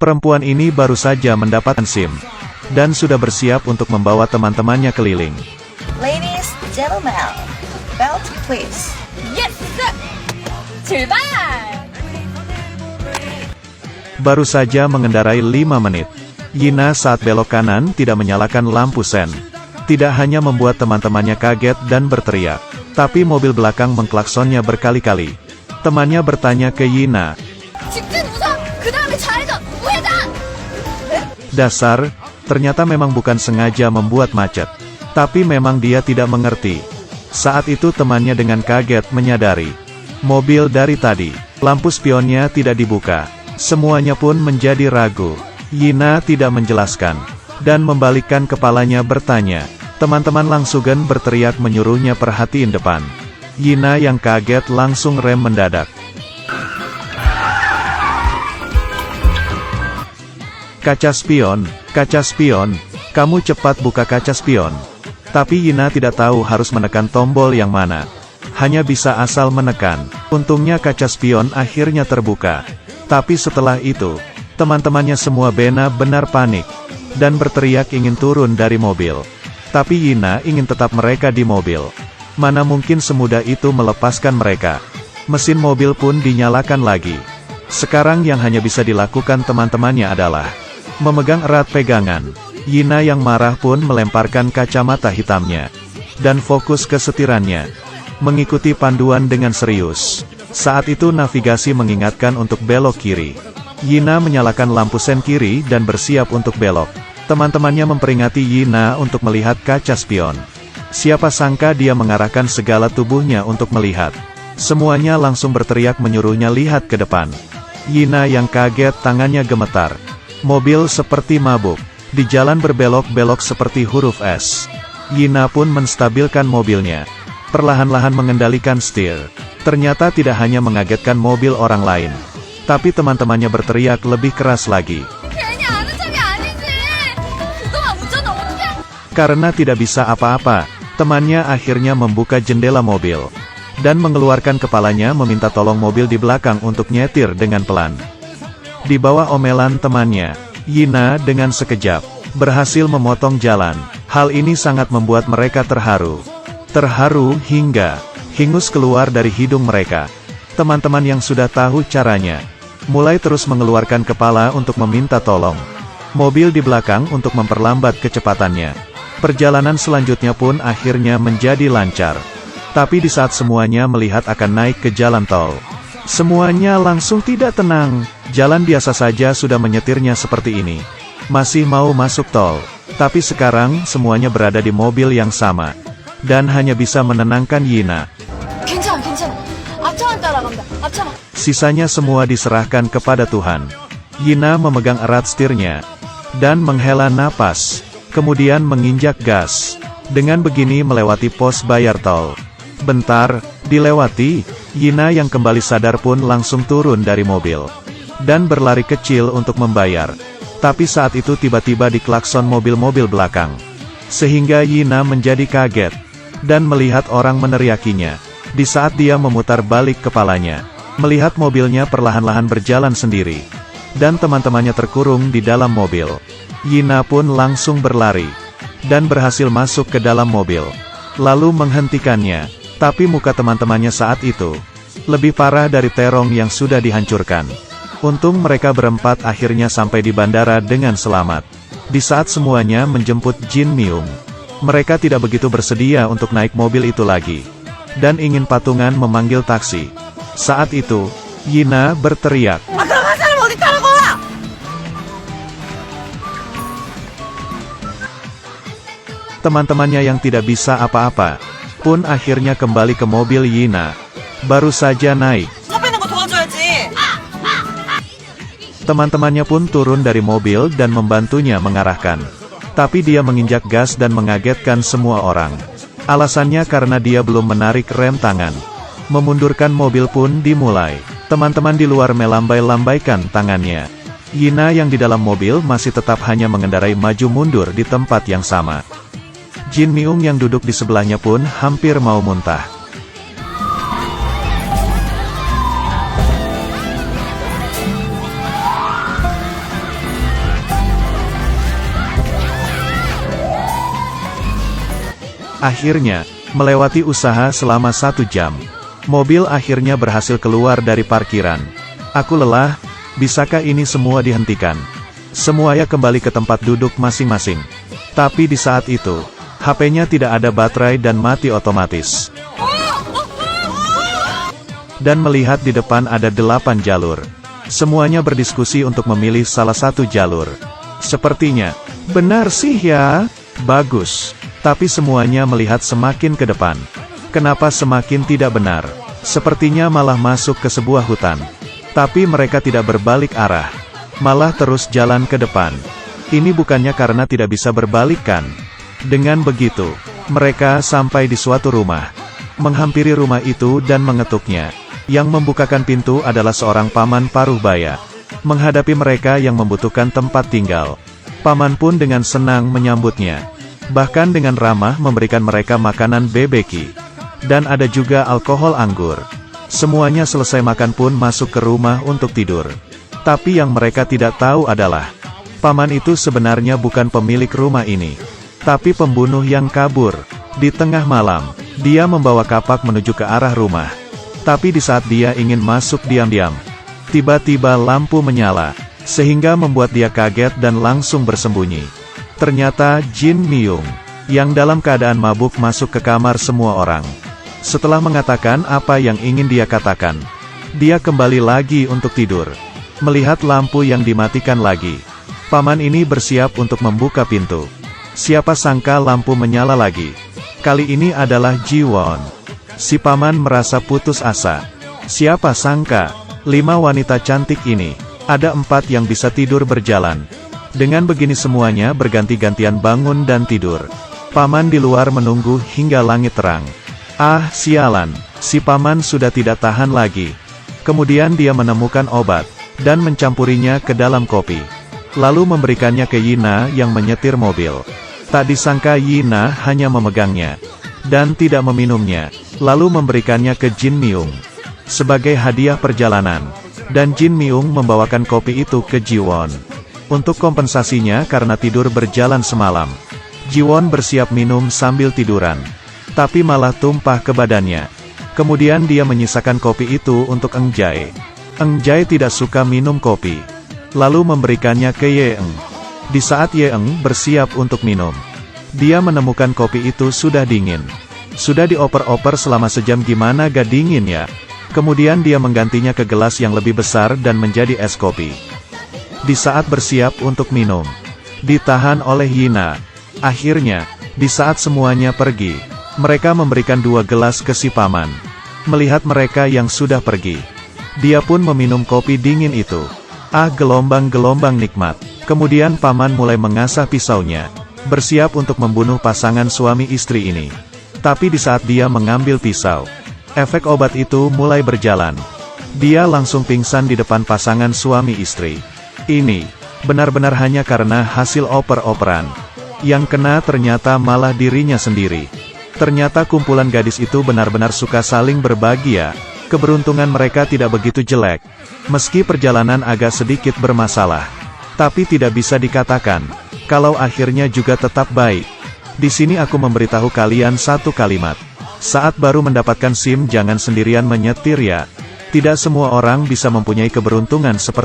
Perempuan ini baru saja mendapatkan SIM, dan sudah bersiap untuk membawa teman-temannya keliling. Ladies, gentlemen, belt please. Yes! 출발! Baru saja mengendarai 5 menit. Yina saat belok kanan tidak menyalakan lampu sen. Tidak hanya membuat teman-temannya kaget dan berteriak, tapi mobil belakang mengklaksonnya berkali-kali. Temannya bertanya ke Yina, 직진 우선! 그 다음에 좌회전! 우회전! dasar, ternyata memang bukan sengaja membuat macet. Tapi memang dia tidak mengerti. Saat itu temannya dengan kaget menyadari, mobil dari tadi, lampu spionnya tidak dibuka. Semuanya pun menjadi ragu. Yina tidak menjelaskan, dan membalikkan kepalanya bertanya. Teman-teman langsung berteriak menyuruhnya perhatiin depan. Yina yang kaget langsung rem mendadak. Kaca spion, kamu cepat buka kaca spion. Tapi Yina tidak tahu harus menekan tombol yang mana. Hanya bisa asal menekan. Untungnya kaca spion akhirnya terbuka. Tapi setelah itu, teman-temannya semua benar-benar panik, dan berteriak ingin turun dari mobil. Tapi Yina ingin tetap mereka di mobil. Mana mungkin semudah itu melepaskan mereka. Mesin mobil pun dinyalakan lagi. Sekarang yang hanya bisa dilakukan teman-temannya adalah memegang erat pegangan. Yina yang marah pun melemparkan kacamata hitamnya, dan fokus ke setirannya, mengikuti panduan dengan serius. Saat itu navigasi mengingatkan untuk belok kiri. Yina menyalakan lampu sen kiri dan bersiap untuk belok. Teman-temannya memperingati Yina untuk melihat kaca spion. Siapa sangka dia mengarahkan segala tubuhnya untuk melihat. Semuanya langsung berteriak menyuruhnya lihat ke depan. Yina yang kaget tangannya gemetar. Mobil seperti mabuk. Di jalan berbelok-belok seperti huruf S. Yina pun menstabilkan mobilnya. Perlahan-lahan mengendalikan setir. Ternyata tidak hanya mengagetkan mobil orang lain, tapi teman-temannya berteriak lebih keras lagi. 괜히 아는 척이 아니지! 그동안 운전을 어떻게... Karena tidak bisa apa-apa, temannya akhirnya membuka jendela mobil, dan mengeluarkan kepalanya meminta tolong mobil di belakang untuk nyetir dengan pelan. Di bawah omelan temannya, Yina dengan sekejap berhasil memotong jalan. Hal ini sangat membuat mereka terharu. Terharu hingga hingus keluar dari hidung mereka. Teman-teman yang sudah tahu caranya, mulai terus mengeluarkan kepala untuk meminta tolong. Mobil di belakang untuk memperlambat kecepatannya. Perjalanan selanjutnya pun akhirnya menjadi lancar. Tapi di saat semuanya melihat akan naik ke jalan tol, semuanya langsung tidak tenang. Jalan biasa saja sudah menyetirnya seperti ini. Masih mau masuk tol. Tapi sekarang semuanya berada di mobil yang sama. Dan hanya bisa menenangkan Yina. 괜찮아. 앞차만 따라간다. 앞차만. Sisanya semua diserahkan kepada Tuhan. Yina memegang erat setirnya, dan menghela napas, kemudian menginjak gas. Dengan begini melewati pos bayar tol. Bentar, dilewati, Yina yang kembali sadar pun langsung turun dari mobil, dan berlari kecil untuk membayar. Tapi saat itu tiba-tiba diklakson mobil-mobil belakang. Sehingga Yina menjadi kaget, dan melihat orang meneriakinya. Di saat dia memutar balik kepalanya, melihat mobilnya perlahan-lahan berjalan sendiri, dan teman-temannya terkurung di dalam mobil. Yina pun langsung berlari, dan berhasil masuk ke dalam mobil, lalu menghentikannya. Tapi muka teman-temannya saat itu lebih parah dari terong yang sudah dihancurkan. Untung mereka berempat akhirnya sampai di bandara dengan selamat. Di saat semuanya menjemput Jin Myung, mereka tidak begitu bersedia untuk naik mobil itu lagi, dan ingin patungan memanggil taksi. Saat itu, Yina berteriak, teman-temannya yang tidak bisa apa-apa pun akhirnya kembali ke mobil Yina. Baru saja naik, 차 빼는 거 도와줘야지. teman-temannya pun turun dari mobil dan membantunya mengarahkan. Tapi dia menginjak gas dan mengagetkan semua orang. Alasannya karena dia belum menarik rem tangan. Memundurkan mobil pun dimulai. Teman-teman di luar melambai-lambaikan tangannya. Yina yang di dalam mobil masih tetap hanya mengendarai maju mundur di tempat yang sama. Jin Myung yang duduk di sebelahnya pun hampir mau muntah. Akhirnya, melewati usaha selama 1 jam. Mobil akhirnya berhasil keluar dari parkiran. Aku lelah, bisakah ini semua dihentikan? Semuanya kembali ke tempat duduk masing-masing. Tapi di saat itu, HP-nya tidak ada baterai dan mati otomatis. Dan melihat di depan ada 8 jalur. Semuanya berdiskusi untuk memilih salah satu jalur. Sepertinya, benar sih ya, bagus. Tapi semuanya melihat semakin ke depan. Kenapa semakin tidak benar? Sepertinya malah masuk ke sebuah hutan. Tapi mereka tidak berbalik arah. Malah terus jalan ke depan. Ini bukannya karena tidak bisa berbalik kan? Dengan begitu, mereka sampai di suatu rumah. Menghampiri rumah itu dan mengetuknya. Yang membukakan pintu adalah seorang paman paruh baya. Menghadapi mereka yang membutuhkan tempat tinggal. Paman pun dengan senang menyambutnya. Bahkan dengan ramah memberikan mereka makanan bebeki. Dan ada juga alkohol anggur. Semuanya selesai makan pun masuk ke rumah untuk tidur. Tapi yang mereka tidak tahu adalah, paman itu sebenarnya bukan pemilik rumah ini. Tapi pembunuh yang kabur. Di tengah malam, dia membawa kapak menuju ke arah rumah. Tapi di saat dia ingin masuk diam-diam, tiba-tiba lampu menyala, sehingga membuat dia kaget dan langsung bersembunyi. Ternyata Jin Myung, yang dalam keadaan mabuk masuk ke kamar semua orang. Setelah mengatakan apa yang ingin dia katakan, dia kembali lagi untuk tidur. Melihat lampu yang dimatikan lagi, paman ini bersiap untuk membuka pintu. Siapa sangka lampu menyala lagi. Kali ini adalah Ji-won. Si paman merasa putus asa. Siapa sangka, 5 wanita cantik ini, ada 4 yang bisa tidur berjalan. Dengan begini semuanya berganti-gantian bangun dan tidur. Paman di luar menunggu hingga langit terang. Ah, sialan, si paman sudah tidak tahan lagi. Kemudian dia menemukan obat, dan mencampurinya ke dalam kopi. Lalu memberikannya ke Yina yang menyetir mobil. Tak disangka Yina hanya memegangnya, dan tidak meminumnya, lalu memberikannya ke Jin Myung sebagai hadiah perjalanan. Dan Jin Myung membawakan kopi itu ke Ji-won. Untuk kompensasinya karena tidur berjalan semalam, Ji-won bersiap minum sambil tiduran. Tapi malah tumpah ke badannya. Kemudian dia menyisakan kopi itu untuk Eng Jae. Eng Jae tidak suka minum kopi. Lalu memberikannya ke Ye-eng. Di saat Ye-eng bersiap untuk minum, dia menemukan kopi itu sudah dingin. Sudah dioper-oper selama sejam, gimana gak dingin ya? Kemudian dia menggantinya ke gelas yang lebih besar dan menjadi es kopi. Di saat bersiap untuk minum, ditahan oleh Yina. Akhirnya, di saat semuanya pergi, mereka memberikan 2 gelas ke si paman. Melihat mereka yang sudah pergi, dia pun meminum kopi dingin itu. Ah, gelombang-gelombang nikmat. Kemudian paman mulai mengasah pisaunya, bersiap untuk membunuh pasangan suami istri ini. Tapi di saat dia mengambil pisau, efek obat itu mulai berjalan. Dia langsung pingsan di depan pasangan suami istri. Ini benar-benar hanya karena hasil oper-operan. Yang kena ternyata malah dirinya sendiri. Ternyata kumpulan gadis itu benar-benar suka saling berbagi ya. Keberuntungan mereka tidak begitu jelek. Meski perjalanan agak sedikit bermasalah, tapi tidak bisa dikatakan kalau akhirnya juga tetap baik. Di sini aku memberitahu kalian satu kalimat. Saat baru mendapatkan SIM jangan sendirian menyetir ya. Tidak semua orang bisa mempunyai keberuntungan seperti